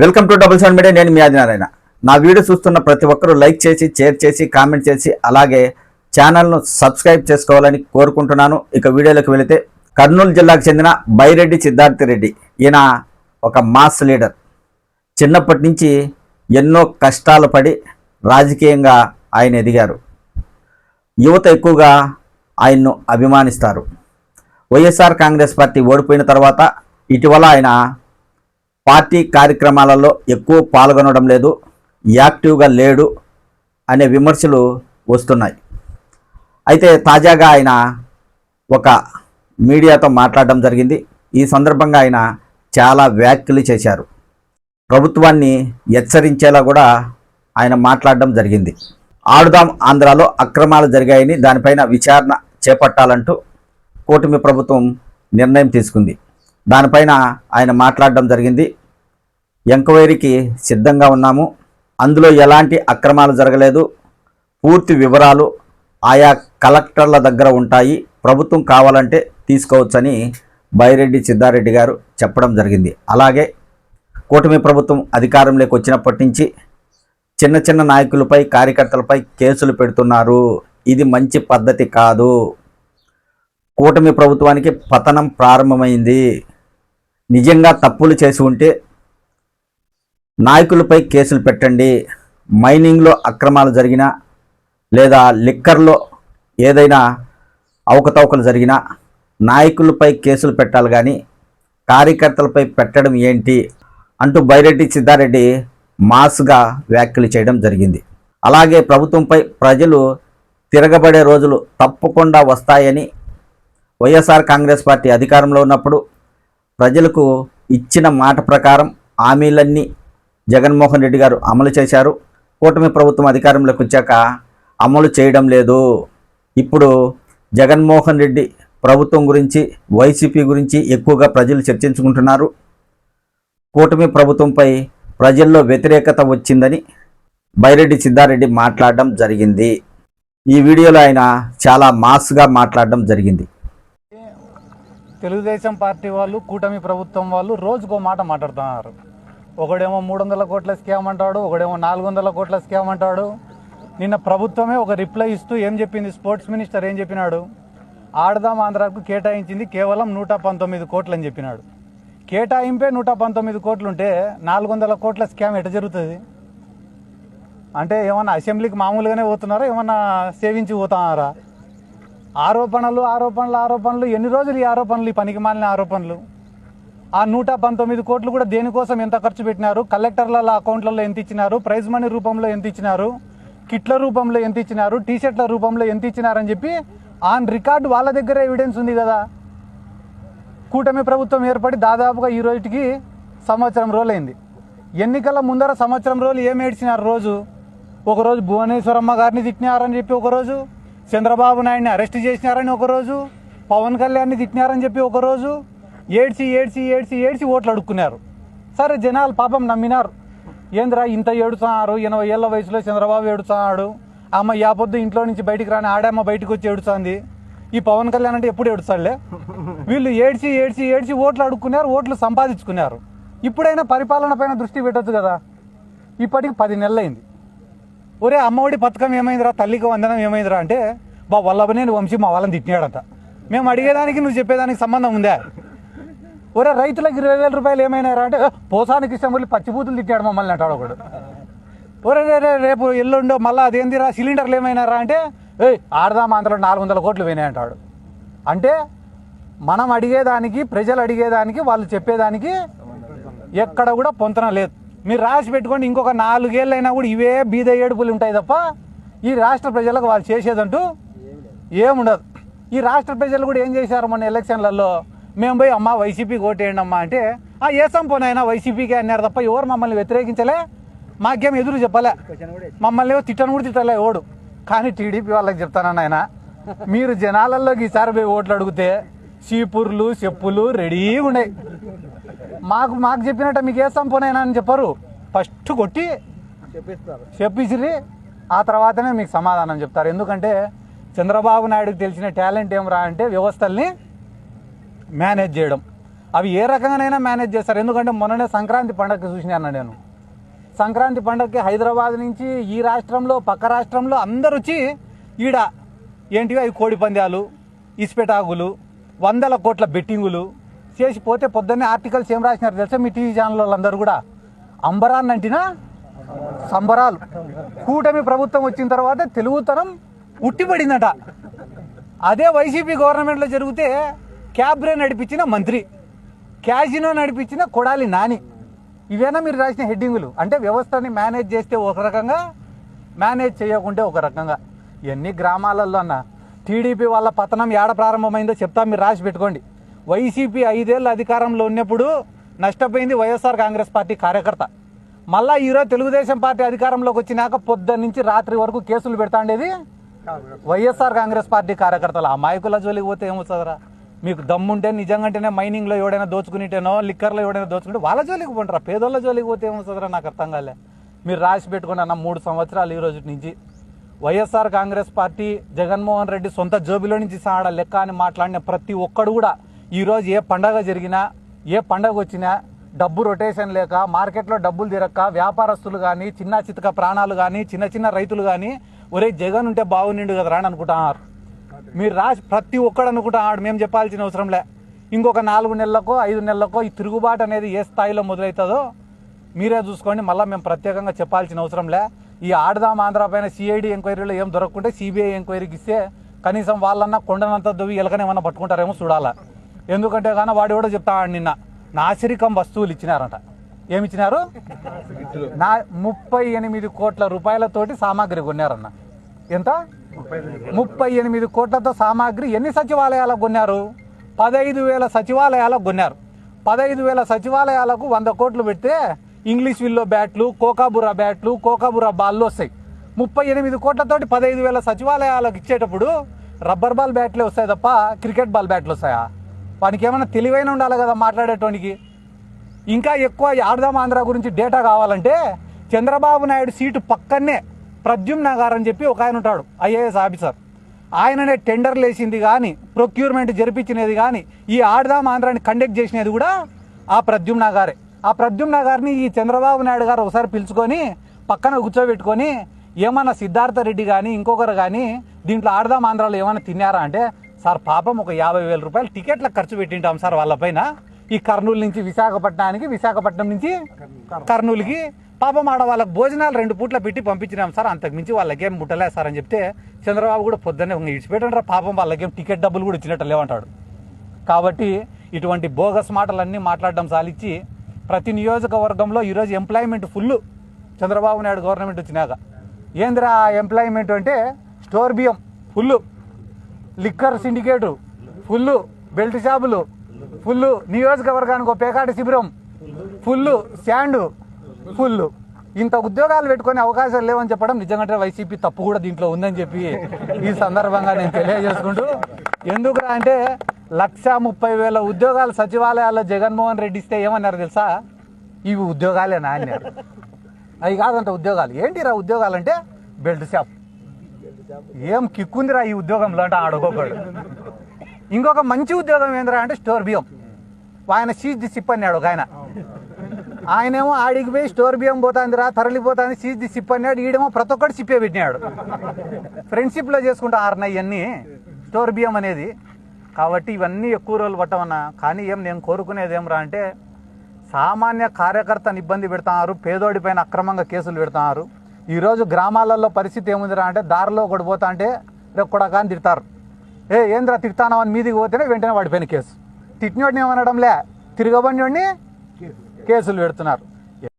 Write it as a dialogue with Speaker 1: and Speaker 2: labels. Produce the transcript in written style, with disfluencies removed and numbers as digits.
Speaker 1: Welcome to double seven media. నేను మీ ఆదినారాయణ. నా video చూస్తున్న ప్రతి ఒక్కరూ లైక్ చేసి, షేర్ చేసి, కామెంట్ చేసి, అలాగే ఛానల్ను సబ్స్క్రైబ్ చేసుకోవాలని కోరుకుంటున్నాను. ఇక వీడియోలోకి వెళితే, కర్నూలు జిల్లాకు చెందిన బైరెడ్డి సిద్ధార్థ రెడ్డి ఈయన ఒక మాస్ లీడర్. చిన్నప్పటి నుంచి ఎన్నో కష్టాలు పడి రాజకీయంగా ఆయన ఎదిగారు. యువత ఎక్కువగా ఆయన్ను అభిమానిస్తారు. వైఎస్ఆర్ కాంగ్రెస్ పార్టీ ఓడిపోయిన తర్వాత ఇటీవల ఆయన పార్టీ కార్యక్రమాలలో ఎక్కువ పాల్గొనడం లేదు, యాక్టివ్గా లేడు అనే విమర్శలు వస్తున్నాయి. అయితే తాజాగా ఆయన ఒక మీడియాతో మాట్లాడడం జరిగింది. ఈ సందర్భంగా ఆయన చాలా వ్యాఖ్యలు చేశారు. ప్రభుత్వాన్ని హెచ్చరించేలా కూడా ఆయన మాట్లాడడం జరిగింది. ఆడుదాం ఆంధ్రాలో అక్రమాలు జరిగాయని, దానిపైన విచారణ చేపట్టాలంటూ కూటమి ప్రభుత్వం నిర్ణయం తీసుకుంది. దానిపైన ఆయన మాట్లాడడం జరిగింది. ఎంక్వైరీకి సిద్ధంగా ఉన్నాము, అందులో ఎలాంటి అక్రమాలు జరగలేదు, పూర్తి వివరాలు ఆయా కలెక్టర్ల దగ్గర ఉంటాయి, ప్రభుత్వం కావాలంటే తీసుకోవచ్చని బైరెడ్డి సిద్ధారెడ్డి గారు చెప్పడం జరిగింది. అలాగే కూటమి ప్రభుత్వం అధికారంలోకి వచ్చినప్పటి నుంచి చిన్న చిన్న నాయకులపై, కార్యకర్తలపై కేసులు పెడుతున్నారు. ఇది మంచి పద్ధతి కాదు. కూటమి ప్రభుత్వానికి పతనం ప్రారంభమైంది. నిజంగా తప్పులు చేసి ఉంటే నాయకులపై కేసులు పెట్టండి. మైనింగ్లో అక్రమాలు జరిగినా, లేదా లిక్కర్లో ఏదైనా అవకతవకలు జరిగినా నాయకులపై కేసులు పెట్టాలి, కానీ కార్యకర్తలపై పెట్టడం ఏంటి అంటూ బైరెడ్డి సిద్ధారెడ్డి మాస్గా వ్యాఖ్యలు చేయడం జరిగింది. అలాగే ప్రభుత్వంపై ప్రజలు తిరగబడే రోజులు తప్పకుండా వస్తాయని, వైఎస్ఆర్ కాంగ్రెస్ పార్టీ అధికారంలో ఉన్నప్పుడు ప్రజలకు ఇచ్చిన మాట ప్రకారం హామీలన్నీ జగన్మోహన్ రెడ్డి గారు అమలు చేశారు. కూటమి ప్రభుత్వం అధికారంలోకి వచ్చాక అమలు చేయడం లేదు. ఇప్పుడు జగన్మోహన్ రెడ్డి ప్రభుత్వం గురించి, వైసీపీ గురించి ఎక్కువగా ప్రజలు చర్చించుకుంటున్నారు. కూటమి ప్రభుత్వంపై ప్రజల్లో వ్యతిరేకత వచ్చిందని బైరెడ్డి సిద్ధారెడ్డి మాట్లాడడం జరిగింది. ఈ వీడియోలో ఆయన చాలా మాస్గా మాట్లాడడం జరిగింది.
Speaker 2: తెలుగుదేశం పార్టీ వాళ్ళు, కూటమి ప్రభుత్వం వాళ్ళు రోజుకో మాట మాట్లాడుతున్నారు. ఒకడేమో 300 కోట్ల స్కామ్ అంటాడు, ఒకడేమో 400 కోట్ల స్కామ్ అంటాడు. నిన్న ప్రభుత్వమే ఒక రిప్లై ఇస్తూ ఏం చెప్పింది, స్పోర్ట్స్ మినిస్టర్ ఏం చెప్పినాడు, ఆడదాం ఆంధ్రాకు కేటాయించింది కేవలం 119 కోట్లు అని చెప్పినాడు. కేటాయింపే 119 కోట్లు ఉంటే 400 కోట్ల స్కామ్ ఎట జరుగుతుంది? అంటే ఏమన్నా అసెంబ్లీకి మామూలుగానే పోతున్నారా, ఏమన్నా సేవించి పోతున్నారా? ఆరోపణలు ఆరోపణలు ఆరోపణలు. ఎన్ని రోజులు ఈ ఆరోపణలు, ఈ పనికి మాలిన ఆరోపణలు? ఆ 119 కోట్లు కూడా దేనికోసం ఎంత ఖర్చు పెట్టినారు, కలెక్టర్ల అకౌంట్లలో ఎంత ఇచ్చినారు, ప్రైజ్ మనీ రూపంలో ఎంత ఇచ్చినారు, కిట్ల రూపంలో ఎంత ఇచ్చినారు, టీషర్ట్ల రూపంలో ఎంత ఇచ్చినారని చెప్పి ఆన్ రికార్డు వాళ్ళ దగ్గర ఎవిడెన్స్ ఉంది కదా. కూటమి ప్రభుత్వం ఏర్పడి దాదాపుగా ఈ రోజుకి సంవత్సరం రోజులైంది. ఎన్నికల ముందర సంవత్సరం రోజులు ఏం ఏడ్చినారు? ఒకరోజు భువనేశ్వరమ్మ గారిని తిట్టినారని చెప్పి ఒకరోజు, చంద్రబాబు నాయుడిని అరెస్ట్ చేసినారని ఒకరోజు, పవన్ కళ్యాణ్ని తిట్టినారని చెప్పి ఒకరోజు, ఏడ్చి ఏడ్చి ఏడ్చి ఏడ్చి ఓట్లు అడుక్కున్నారు. సరే, జనాలు పాపం నమ్మినారు. ఏంద్రా ఇంత ఏడుతున్నారు, 80 ఏళ్ళ వయసులో చంద్రబాబు ఏడుతున్నాడు, అమ్మ యాపొద్దు ఇంట్లో నుంచి బయటికి రాని ఆడమ్మ బయటకు వచ్చి ఏడుస్తుంది, ఈ పవన్ కళ్యాణ్ అంటే ఎప్పుడు ఏడుస్తాడులే. వీళ్ళు ఏడ్చి ఏడ్చి ఏడ్చి ఓట్లు అడుక్కున్నారు, ఓట్లు సంపాదించుకున్నారు. ఇప్పుడైనా పరిపాలన పైన దృష్టి పెట్టచ్చు కదా. ఇప్పటికి 10 నెలలు అయింది. ఒరే అమ్మఒడి పథకం ఏమైందిరా, తల్లికి వందనం ఏమైందిరా అంటే, వల్లభనేని వంశీ మా వాళ్ళని తిట్టినాడంట. మేము అడిగేదానికి నువ్వు చెప్పేదానికి సంబంధం ఉందా? ఒరే రైతులకు 20,000 రూపాయలు ఏమైనారా అంటే, పోసానికి ఇష్టం వెళ్ళి పచ్చిబూతులు తిట్టాడు మమ్మల్ని అంటాడు ఒకడు. ఒరే రేపు ఎల్లుండో మళ్ళీ అదేందిరా సిలిండర్లు ఏమైనారా అంటే, ఆడదాం ఆంధ్రలో 400 కోట్లు పోయినాయి అంటాడు. అంటే మనం అడిగేదానికి, ప్రజలు అడిగేదానికి, వాళ్ళు చెప్పేదానికి ఎక్కడ కూడా పొంతన లేదు. మీరు రాసి పెట్టుకోండి, ఇంకొక 4 ఏళ్ళైనా కూడా ఇవే బీద ఏడుపులు ఉంటాయి తప్ప ఈ రాష్ట్ర ప్రజలకు వాళ్ళు చేసేదంటూ ఏముండదు. ఈ రాష్ట్ర ప్రజలు కూడా ఏం చేశారు మన ఎలక్షన్లలో, మేము పోయి అమ్మ వైసీపీకి ఓటేయండి అమ్మా అంటే, ఏసం పోనైనా వైసీపీకి అన్నారు తప్ప ఎవరు మమ్మల్ని వ్యతిరేకించలే, మాకేం ఎదురు చెప్పలే, మమ్మల్ని తిట్టను కూడా తిట్టలే ఓడు. కానీ టీడీపీ వాళ్ళకి చెప్తానన్న ఆయన, మీరు జనాలలోకి ఈసారి పోయి ఓట్లు అడిగితే చీపుర్లు చెప్పులు రెడీగా ఉన్నాయి. మాకు చెప్పినట్టు మీకు ఏసం పోనైనా అని చెప్పరు, ఫస్ట్ కొట్టి చెప్పిసిరి, ఆ తర్వాతనే మీకు సమాధానం చెప్తారు. ఎందుకంటే చంద్రబాబు నాయుడుకి తెలిసిన టాలెంట్ ఏమరా అంటే వ్యవస్థల్ని మేనేజ్ చేయడం. అవి ఏ రకంగానైనా మేనేజ్ చేస్తారు. ఎందుకంటే మొన్ననే సంక్రాంతి పండగకి చూసినాను నేను. సంక్రాంతి పండగకి హైదరాబాద్ నుంచి ఈ రాష్ట్రంలో పక్క రాష్ట్రంలో అందరు వచ్చి ఈడ ఏంటివి అవి కోడి పందాలు, ఇస్పెటాగులు, 100 కోట్ల బెట్టింగులు చేసిపోతే పొద్దున్నే ఆర్టికల్స్ ఏం రాసినారు తెలుసా మీ టీవీ ఛానల్ వాళ్ళందరూ కూడా? అంబరాన్నంటినా సంబరాలు. కూటమి ప్రభుత్వం వచ్చిన తర్వాత తెలుగుతనం ఉట్టిపడిందట. అదే వైసీపీ గవర్నమెంట్లో జరిగితే క్యాబ్రే నడిపించిన మంత్రి, క్యాజినో నడిపించిన కొడాలి నాని. ఇవేనా మీరు రాసిన హెడ్డింగులు? అంటే వ్యవస్థని మేనేజ్ చేస్తే ఒక రకంగా, మేనేజ్ చేయకుంటే ఒక రకంగా. ఎన్ని గ్రామాలలో అన్న టీడీపీ వాళ్ళ పతనం ఏడ ప్రారంభమైందో చెప్తా, మీరు రాసి పెట్టుకోండి. వైసీపీ 5 ఏళ్ళు అధికారంలో ఉన్నప్పుడు నష్టపోయింది వైఎస్ఆర్ కాంగ్రెస్ పార్టీ కార్యకర్త. మళ్ళా ఈరోజు తెలుగుదేశం పార్టీ అధికారంలోకి వచ్చినాక పొద్దున్న నుంచి రాత్రి వరకు కేసులు పెడతా ఉండేది వైఎస్ఆర్ కాంగ్రెస్ పార్టీ కార్యకర్తలు. ఆ మాయకుల జోలికి పోతే ఏమవుతుందరా? మీకు దమ్ముంటే నిజంగానే మైనింగ్లో ఎవడైనా దోచుకునిటేనో, లిక్కర్లో ఎవడైనా దోచుకుంటే వాళ్ళ జోలికి పోంటారా? పేదోళ్ళ జోలికి పోతే ఏమవుతుందరా? నాకు అర్థం కాలే. మీరు రాసి పెట్టుకుని అన్న 3 సంవత్సరాలు ఈ రోజు నుంచి వైఎస్ఆర్ కాంగ్రెస్ పార్టీ జగన్మోహన్ రెడ్డి సొంత జోబిలో నుంచి సాడ లెక్క అని మాట్లాడిన ప్రతి ఒక్కడు కూడా ఈరోజు ఏ పండగ జరిగినా, ఏ పండగ వచ్చినా డబ్బు రొటేషన్ లేక, మార్కెట్లో డబ్బులు తిరక్క వ్యాపారస్తులు కానీ, చిన్న చితక ప్రాణాలు కానీ, చిన్న చిన్న రైతులు కానీ ఒరే జగన్ ఉంటే బాగుండు కదా అని అనుకుంటున్నారు. మీరు రాసి ప్రతి ఒక్కడు అనుకుంటున్నాడు. మేము చెప్పాల్సిన అవసరం లే. ఇంకొక 4 నెలలకో 5 నెలలకో ఈ తిరుగుబాటు అనేది ఏ స్థాయిలో మొదలవుతుందో మీరే చూసుకోండి. మళ్ళీ మేము ప్రత్యేకంగా చెప్పాల్సిన అవసరం లే. ఈ ఆడదాం ఆంధ్ర పైన సిఐడి ఎంక్వైరీలో ఏం దొరకకుంటే సిబిఐ ఎంక్వైరీకి ఇస్తే కనీసం వాళ్ళన్నా కొండనంత దువ్వి ఎలకనేమన్నా పట్టుకుంటారేమో చూడాలా. ఎందుకంటే కానీ వాడు ఎవడో చెప్తాడు, నిన్న నాసిరికం వస్తువులు ఇచ్చినారంట. ఏమిచ్చినారు? 38 కోట్ల రూపాయలతోటి సామాగ్రి కొన్నారన్న. ఎంత? 38 కోట్లతో సామాగ్రి ఎన్ని సచివాలయాలకు కొన్నారు? 15,000 సచివాలయాలకు కొన్నారు. 15,000 సచివాలయాలకు 100 కోట్లు పెడితే ఇంగ్లీష్ విల్లో బ్యాట్లు, కోకాబురా బ్యాట్లు, కోకాబురా బాల్లు వస్తాయి. 38 కోట్లతోటి 15,000 సచివాలయాలకు ఇచ్చేటప్పుడు రబ్బర్ బాల్ బ్యాట్లే వస్తాయి తప్ప క్రికెట్ బాల్ బ్యాట్లు వస్తాయా? వానికి ఏమైనా తెలివైన ఉండాలి కదా మాట్లాడేటోనికి. ఇంకా ఎక్కువ ఆడదాం ఆంధ్ర గురించి డేటా కావాలంటే చంద్రబాబు నాయుడు సీటు పక్కనే ప్రద్యుమ్న గారు అని చెప్పి ఒక ఆయన ఉంటాడు, ఐఏఎస్ ఆఫీసర్. ఆయననే టెండర్లు వేసింది కానీ, ప్రొక్యూర్మెంట్ జరిపించినది కానీ, ఈ ఆడదాం ఆంధ్రాని కండక్ట్ చేసినది కూడా ఆ ప్రద్యుమ్న గారే. ఆ ప్రద్యుమ్న గారిని ఈ చంద్రబాబు నాయుడు గారు ఒకసారి పిలుచుకొని పక్కన కూర్చోబెట్టుకొని ఏమన్నా సిద్ధార్థ రెడ్డి కానీ ఇంకొకరు కానీ దీంట్లో ఆడదాం ఆంధ్రాలో ఏమైనా తిన్నారా అంటే, సార్ పాపం ఒక 50,000 రూపాయలు టికెట్లకు ఖర్చు పెట్టింటాం సార్ వాళ్ళపైన. ఈ కర్నూలు నుంచి విశాఖపట్నానికి, విశాఖపట్నం నుంచి కర్నూలుకి పాపం ఆడ వాళ్ళకి భోజనాలు 2 పూట్ల పెట్టి పంపించినాం సార్, అంతకుమించి వాళ్ళకేం ముట్టలే సార్ అని చెప్తే చంద్రబాబు కూడా పొద్దున్నే ఇడిచిపెట్టండి పాపం వాళ్ళకేం టికెట్ డబ్బులు కూడా ఇచ్చినట్టు లేవంటాడు. కాబట్టి ఇటువంటి బోగస్ మాటలన్నీ మాట్లాడడం సాలిచ్చి ప్రతి నియోజకవర్గంలో ఈరోజు employment full. Chandrababu Naidu government వచ్చినాక ఏందిరా ఎంప్లాయ్మెంట్ అంటే స్టోర్ బియ్యం full, liquor syndicate full, belt షాపులు ఫుల్, నియోజకవర్గానికి ఒక పేకాట శిబిరం ఫుల్, శాండ్ ఫుల్. ఇంత ఉద్యోగాలు పెట్టుకునే అవకాశాలు లేవని చెప్పడం నిజంగా వైసీపీ తప్పు కూడా దీంట్లో ఉందని చెప్పి ఈ సందర్భంగా నేను తెలియజేసుకుంటూ, ఎందుకురా అంటే 130,000 ఉద్యోగాలు సచివాలయాల్లో జగన్మోహన్ రెడ్డి ఇస్తే ఏమన్నారు తెలుసా? ఇవి ఉద్యోగాలేనా అన్నారు. అవి కాదంట ఉద్యోగాలు. ఏంటిరా ఉద్యోగాలు అంటే బెల్ట్ షాప్. ఏం కిక్కుందిరా ఈ ఉద్యోగంలో అంటే ఆడుకోకూడదు. ఇంకొక మంచి ఉద్యోగం ఏందిరా అంటే స్టోర్ బియ్యం. ఆయన సీజ్ ది సిప్ అన్నాడు ఒక ఆయన. ఆయనేమో ఆడికి పోయి స్టోర్ బియ్యం పోతాందిరా తరలిపోతాంది సీజ్ ది సిప్ అన్నాడు. ఈడేమో ప్రతి ఒక్కటి సిప్పే పెట్టినాడు. ఫ్రెండ్షిప్లో చేసుకుంటారు ఇవన్నీ స్టోర్ బియ్యం అనేది. కాబట్టి ఇవన్నీ ఎక్కువ రోజులు పట్టమన్నా. కానీ నేను కోరుకునేది ఏమరా అంటే సామాన్య కార్యకర్తను ఇబ్బంది పెడుతున్నారు, పేదోడి పైన అక్రమంగా కేసులు పెడుతున్నారు. ఈరోజు గ్రామాలలో పరిస్థితి ఏముందిరా అంటే దారిలో ఒకటి పోతా అంటే రేపు కూడా కానీ తిడతారు. ఏంద్రా తిడతానావు అని మీదికి పోతేనే వెంటనే వాడిపోయిన కేసు. తిట్టినోడిని ఏమనడంలే, తిరగబడినోడిని కేసులు పెడుతున్నారు.